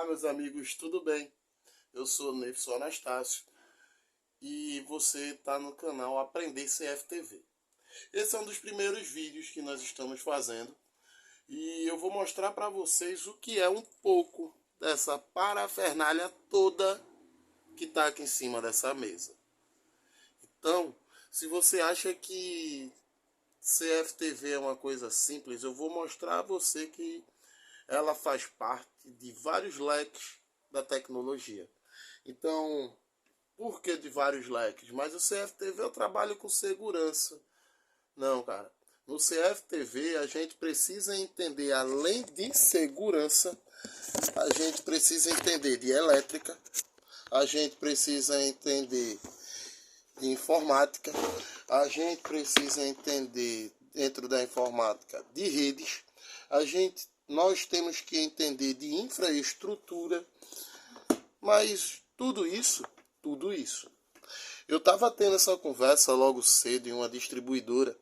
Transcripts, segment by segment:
Olá, meus amigos, tudo bem? Eu sou Neifson Anastácio e você está no canal Aprender CFTV. Esse é um dos primeiros vídeos que nós estamos fazendo e eu vou mostrar para vocês o que é um pouco dessa parafernália toda que está aqui em cima dessa mesa. Então, se você acha que CFTV é uma coisa simples, eu vou mostrar a você que ela faz parte de vários leques da tecnologia. Então, por que de vários leques? Mas o CFTV eu trabalho com segurança. Não, cara. No CFTV a gente precisa entender, além de segurança, a gente precisa entender de elétrica, a gente precisa entender de informática, a gente precisa entender dentro da informática de redes, nós temos que entender de infraestrutura, mas tudo isso. Eu estava tendo essa conversa logo cedo em uma distribuidora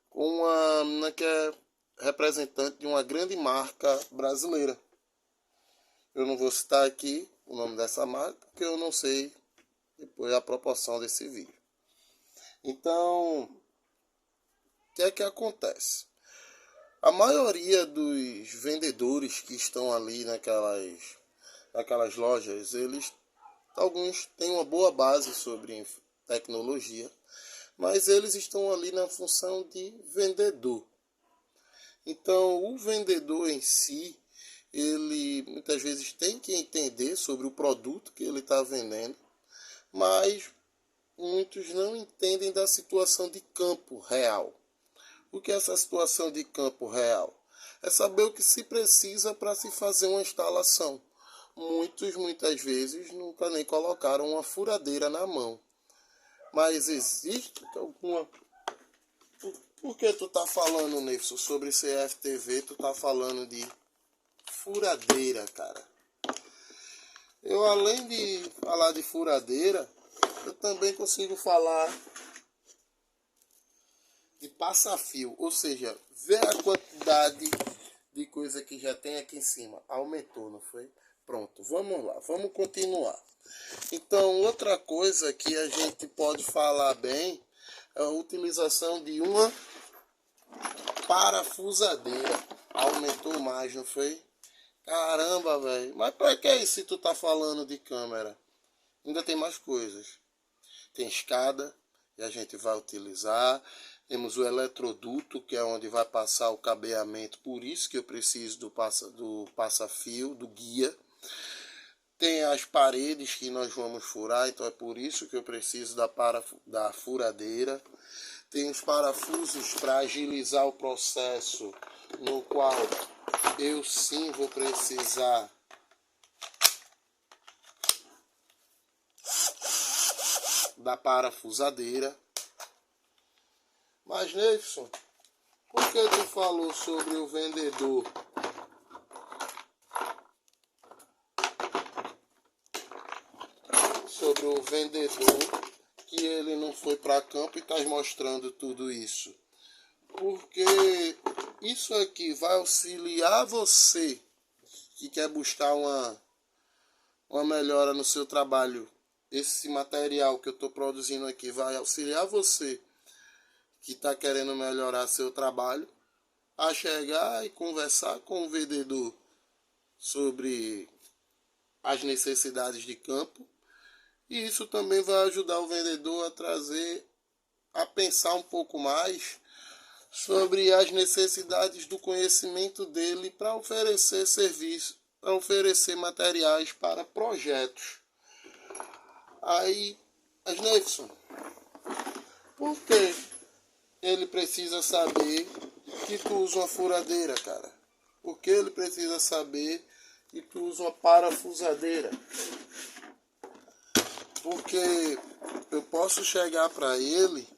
com uma menina que é representante de uma grande marca brasileira. Eu não vou citar aqui o nome dessa marca, porque eu não sei depois a proporção desse vídeo. Então, o que é que acontece? A maioria dos vendedores que estão ali naquelas lojas, alguns têm uma boa base sobre tecnologia, mas eles estão ali na função de vendedor. Então, o vendedor em si, ele muitas vezes tem que entender sobre o produto que ele está vendendo, mas muitos não entendem da situação de campo real. O que é essa situação de campo real? É saber o que se precisa para se fazer uma instalação. Muitas vezes nunca nem colocaram uma furadeira na mão. Mas existe alguma... Por que tu tá falando, Neifson, sobre CFTV? Tu tá falando de furadeira, cara. Eu, além de falar de furadeira, eu também consigo falar de passa-fio, ou seja, vê a quantidade de coisa que já tem aqui em cima. Aumentou, não foi? Pronto, vamos lá, vamos continuar. Então, outra coisa que a gente pode falar bem é a utilização de uma parafusadeira. Aumentou mais, não foi? Caramba, velho. Mas pra que isso se tu tá falando de câmera? Ainda tem mais coisas. Tem escada, e a gente vai utilizar. Temos o eletroduto, que é onde vai passar o cabeamento, por isso que eu preciso do passa-fio, do guia. Tem as paredes que nós vamos furar, então é por isso que eu preciso da furadeira. Tem os parafusos para agilizar o processo, no qual eu sim vou precisar da parafusadeira. Mas, Neifson, por que tu falou sobre o vendedor? Sobre o vendedor, que ele não foi para campo e está mostrando tudo isso. Porque isso aqui vai auxiliar você que quer buscar uma melhora no seu trabalho. Esse material que eu estou produzindo aqui vai auxiliar você que está querendo melhorar seu trabalho a chegar e conversar com o vendedor sobre as necessidades de campo. E isso também vai ajudar o vendedor a pensar um pouco mais sobre as necessidades do conhecimento dele para oferecer serviço, para oferecer materiais para projetos. Aí, Neifson, por que ele precisa saber que tu usa uma furadeira, cara? Por que ele precisa saber que tu usa uma parafusadeira? Porque eu posso chegar para ele,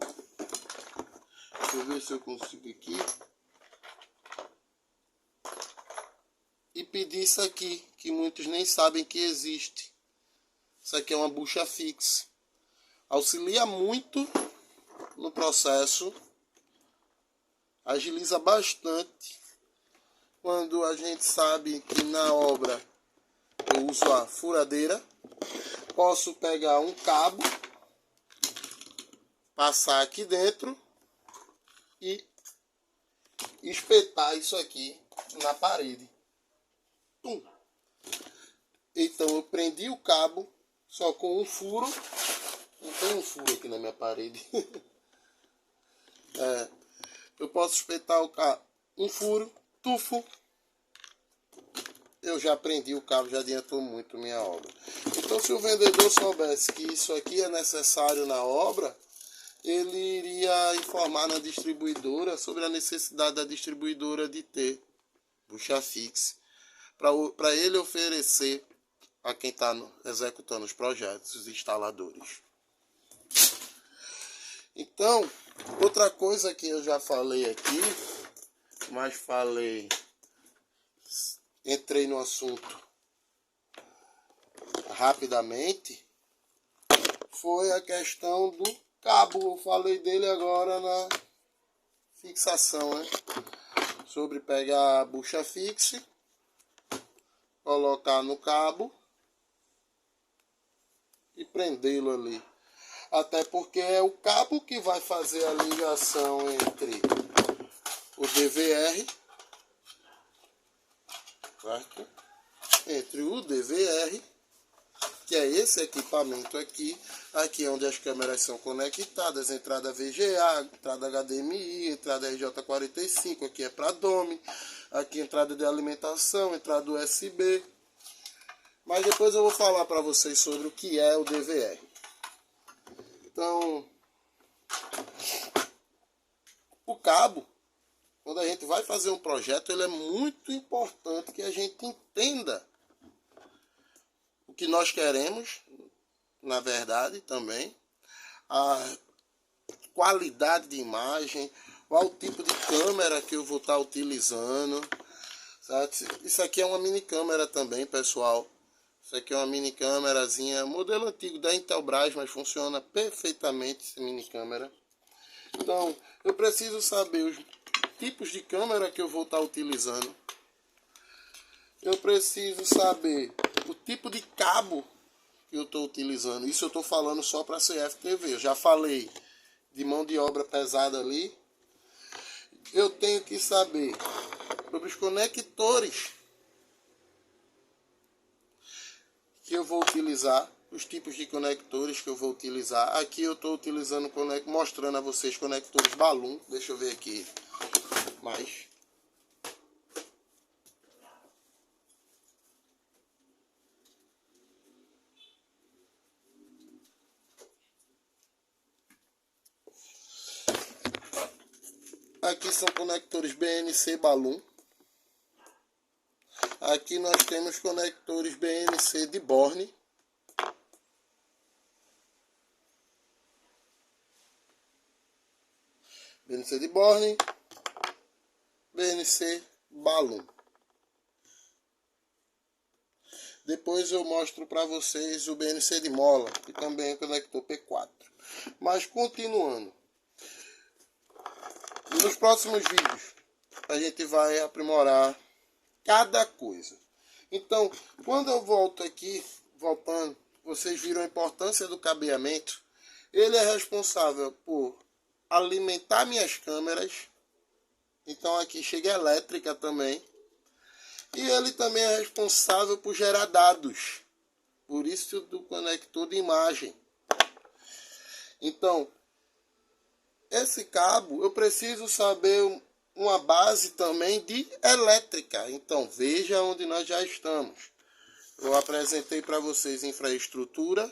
deixa eu ver se eu consigo aqui, e pedir isso aqui, que muitos nem sabem que existe. Isso aqui é uma bucha fixa. Auxilia muito no processo, agiliza bastante quando a gente sabe que na obra eu uso a furadeira. Posso pegar um cabo, passar aqui dentro e espetar isso aqui na parede. Tum. Então eu prendi o cabo só com um furo. Não tem um furo aqui na minha parede. Eu posso espetar o cabo, um furo, tufo. Eu já prendi o cabo, já adiantou muito minha obra. Então, se o vendedor soubesse que isso aqui é necessário na obra, ele iria informar na distribuidora sobre a necessidade da distribuidora de ter bucha fixe, para ele oferecer a quem está executando os projetos, os instaladores. Então, outra coisa que eu já falei aqui, mas entrei no assunto rapidamente, foi a questão do cabo. Eu falei dele agora na fixação, né? Sobre pegar a bucha fixe, colocar no cabo e prendê-lo ali. Até porque é o cabo que vai fazer a ligação entre o DVR, certo? Entre o DVR, que é esse equipamento aqui, aqui é onde as câmeras são conectadas, entrada VGA, entrada HDMI, entrada RJ45, aqui é para DOM, aqui entrada de alimentação, entrada USB. Mas depois eu vou falar para vocês sobre o que é o DVR. Então, o cabo, quando a gente vai fazer um projeto, ele é muito importante que a gente entenda o que nós queremos, na verdade, também, a qualidade de imagem, qual tipo de câmera que eu vou estar utilizando, certo? Isso aqui é uma mini câmera também, pessoal. Isso aqui é uma mini câmerazinha, modelo antigo da Intelbras, mas funciona perfeitamente essa mini câmera. Então, eu preciso saber os tipos de câmera que eu vou estar utilizando. Eu preciso saber o tipo de cabo que eu estou utilizando. Isso eu estou falando só para CFTV. Eu já falei de mão de obra pesada ali. Eu tenho que saber sobre os conectores que eu vou utilizar, os tipos de conectores que eu vou utilizar. Aqui eu estou utilizando, mostrando a vocês conectores balloon. Deixa eu ver aqui mais. Aqui são conectores BNC balloon. Aqui nós temos conectores BNC de Borne. BNC de Borne. BNC balloon. Depois eu mostro para vocês o BNC de mola, que também é conector P4. Mas continuando. Nos próximos vídeos a gente vai aprimorar cada coisa. Então, quando eu volto aqui, voltando, vocês viram a importância do cabeamento. Ele é responsável por alimentar minhas câmeras. Então aqui chega elétrica também. E ele também é responsável por gerar dados. Por isso do conector de imagem. Então, esse cabo eu preciso saber uma base também de elétrica. Então veja onde nós já estamos. Eu apresentei para vocês infraestrutura,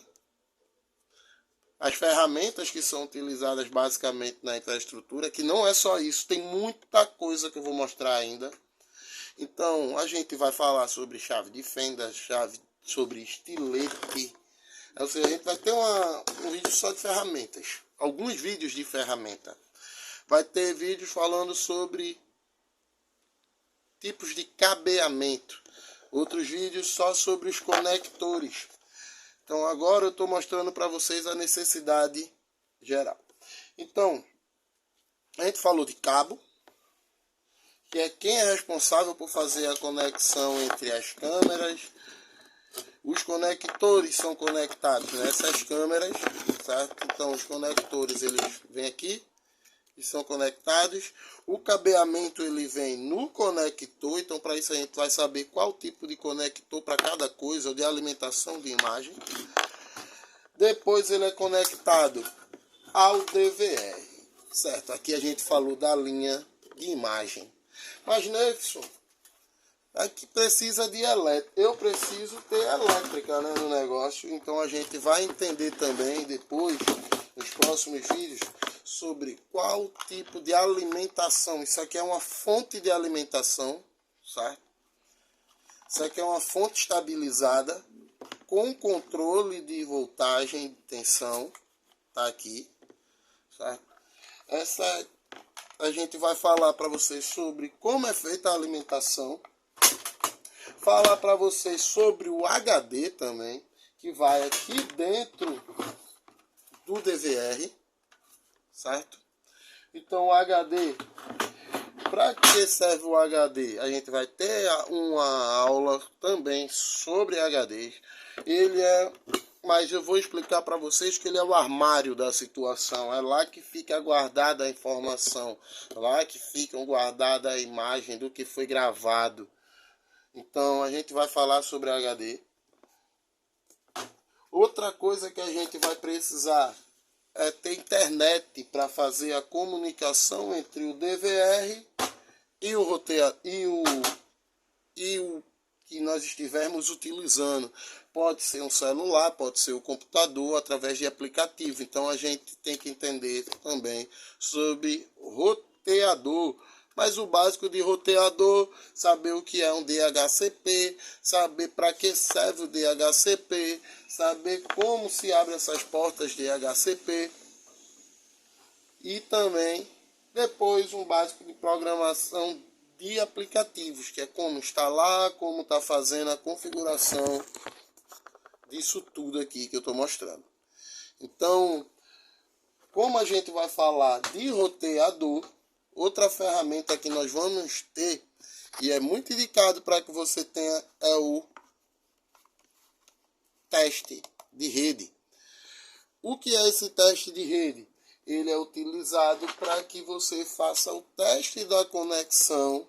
as ferramentas que são utilizadas basicamente na infraestrutura, que não é só isso, tem muita coisa que eu vou mostrar ainda. Então a gente vai falar sobre chave de fenda, sobre estilete. Ou seja, a gente vai ter um vídeo só de ferramentas, alguns vídeos de ferramenta. Vai ter vídeos falando sobre tipos de cabeamento. Outros vídeos só sobre os conectores. Então agora eu estou mostrando para vocês a necessidade geral. Então, a gente falou de cabo, que é quem é responsável por fazer a conexão entre as câmeras. Os conectores são conectados nessas câmeras, certo? Então os conectores eles vêm aqui e são conectados. O cabeamento ele vem no conector, então para isso a gente vai saber qual tipo de conector para cada coisa, ou de alimentação de imagem. Depois ele é conectado ao DVR, certo? Aqui a gente falou da linha de imagem. Mas Neilson, aqui precisa de elétrica. Eu preciso ter elétrica, né, no negócio. Então a gente vai entender também depois, nos próximos vídeos, sobre qual tipo de alimentação. Isso aqui é uma fonte de alimentação, certo? Isso aqui é uma fonte estabilizada com controle de voltagem e tensão. Tá aqui, certo? Essa a gente vai falar para vocês sobre como é feita a alimentação. Falar para vocês sobre o HD também, que vai aqui dentro do DVR, certo? Então o HD, para que serve o HD? A gente vai ter uma aula também sobre HDs. Mas eu vou explicar para vocês que ele é o armário da situação. É lá que fica guardada a informação, lá que fica guardada a imagem do que foi gravado. Então a gente vai falar sobre HD. Outra coisa que a gente vai precisar é ter internet para fazer a comunicação entre o DVR e o roteador e o que nós estivermos utilizando. Pode ser um celular, pode ser o computador, através de aplicativo. Então a gente tem que entender também sobre roteador. Mas o básico de roteador, saber o que é um DHCP, saber para que serve o DHCP, saber como se abre essas portas DHCP. E também, depois, um básico de programação de aplicativos, que é como instalar, como está fazendo a configuração disso tudo aqui que eu estou mostrando. Então, como a gente vai falar de roteador, outra ferramenta que nós vamos ter, e é muito indicado para que você tenha, é o teste de rede. O que é esse teste de rede? Ele é utilizado para que você faça o teste da conexão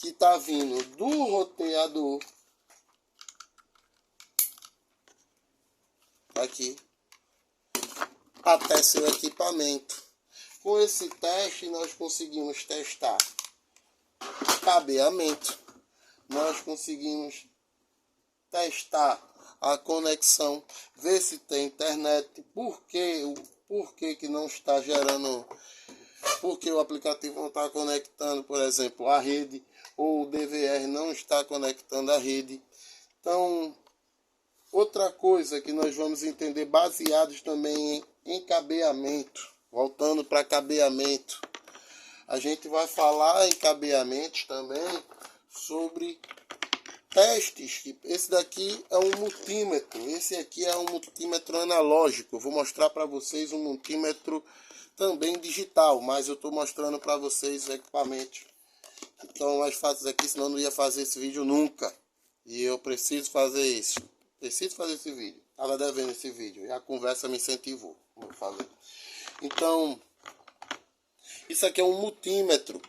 que está vindo do roteador aqui até seu equipamento. Com esse teste nós conseguimos testar cabeamento, nós conseguimos testar a conexão, ver se tem internet, por que não está gerando, porque o aplicativo não está conectando, por exemplo, a rede, ou o DVR não está conectando a rede. Então, outra coisa que nós vamos entender, baseados também em cabeamento, voltando para cabeamento, a gente vai falar em cabeamentos também sobre testes. Esse daqui é um multímetro, esse aqui é um multímetro analógico. Eu vou mostrar para vocês um multímetro também digital, mas eu estou mostrando para vocês os equipamentos. Então é mais fácil aqui, senão eu não ia fazer esse vídeo nunca. E eu preciso fazer isso. Preciso fazer esse vídeo. Estava devendo esse vídeo e a conversa me incentivou. Vou fazer. Então, isso aqui é um multímetro.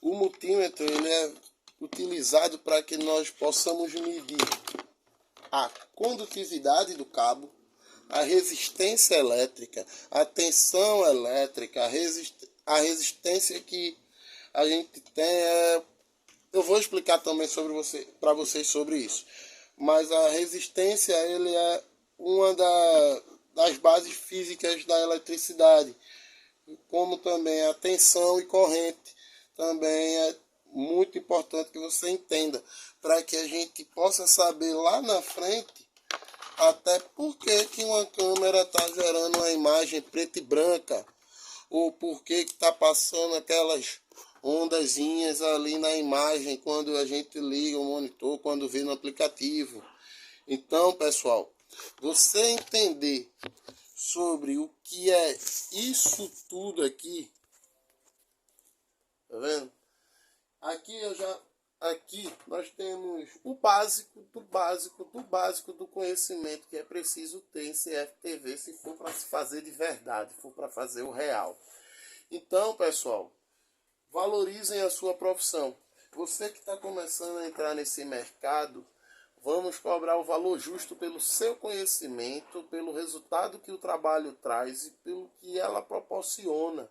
O multímetro ele é utilizado para que nós possamos medir a condutividade do cabo, a resistência elétrica, a tensão elétrica, a resistência que a gente tem. Eu vou explicar também para vocês sobre isso. Mas a resistência ele é uma das bases físicas da eletricidade, como também a tensão e corrente. Também é muito importante que você entenda, para que a gente possa saber lá na frente até por que uma câmera está gerando uma imagem preta e branca, ou por que está passando aquelas ondazinhas ali na imagem quando a gente liga o monitor, quando vê no aplicativo. Então, pessoal, você entender sobre o que é isso tudo aqui, tá vendo? Aqui eu já aqui nós temos o básico do básico do básico do conhecimento que é preciso ter em CFTV se for para se fazer de verdade, se for para fazer o real. Então, pessoal, valorizem a sua profissão. Você que está começando a entrar nesse mercado, vamos cobrar o valor justo pelo seu conhecimento, pelo resultado que o trabalho traz e pelo que ela proporciona.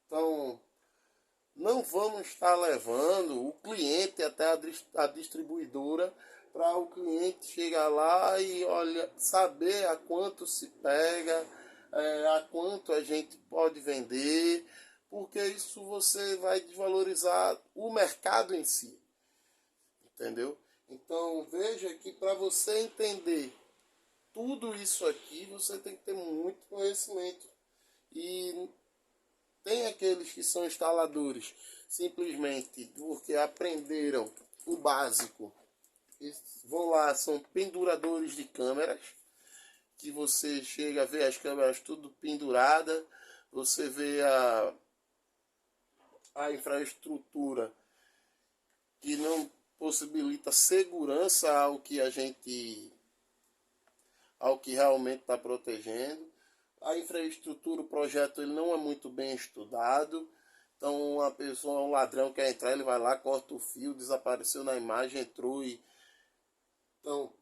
Então, não vamos estar levando o cliente até a distribuidora para o cliente chegar lá e olha, saber a quanto se pega, a quanto a gente pode vender, porque isso você vai desvalorizar o mercado em si, entendeu? Então veja que para você entender tudo isso aqui, você tem que ter muito conhecimento. E tem aqueles que são instaladores simplesmente porque aprenderam o básico. E vão lá, são penduradores de câmeras, que você chega a ver as câmeras tudo pendurada, você vê a infraestrutura que não possibilita segurança ao que realmente está protegendo. A infraestrutura, o projeto ele não é muito bem estudado. Então uma pessoa, um ladrão quer entrar, ele vai lá, corta o fio, desapareceu na imagem, entrou e... Então,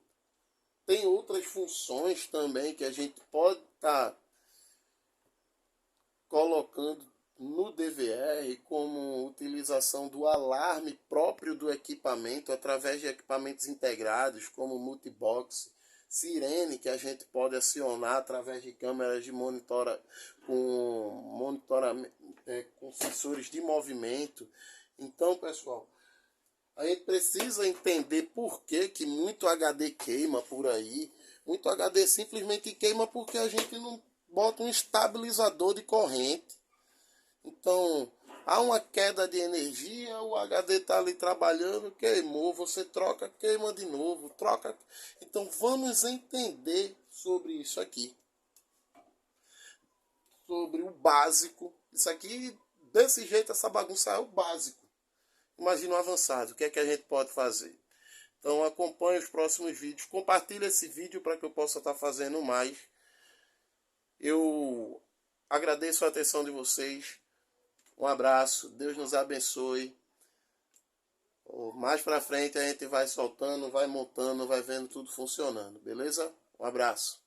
tem outras funções também que a gente pode estar colocando no DVR, como utilização do alarme próprio do equipamento, através de equipamentos integrados, como multibox, sirene, que a gente pode acionar através de câmeras de monitoramento, com sensores de movimento. Então, pessoal, a gente precisa entender por que muito HD queima por aí. Muito HD simplesmente queima porque a gente não bota um estabilizador de corrente. Então, há uma queda de energia, o HD está ali trabalhando, queimou, você troca, queima de novo, troca. Então, vamos entender sobre isso aqui. Sobre o básico. Isso aqui, desse jeito, essa bagunça é o básico. Imagina o avançado, o que é que a gente pode fazer? Então acompanhe os próximos vídeos, compartilhe esse vídeo para que eu possa estar fazendo mais. Eu agradeço a atenção de vocês, um abraço, Deus nos abençoe. Mais para frente a gente vai soltando, vai montando, vai vendo tudo funcionando, beleza? Um abraço.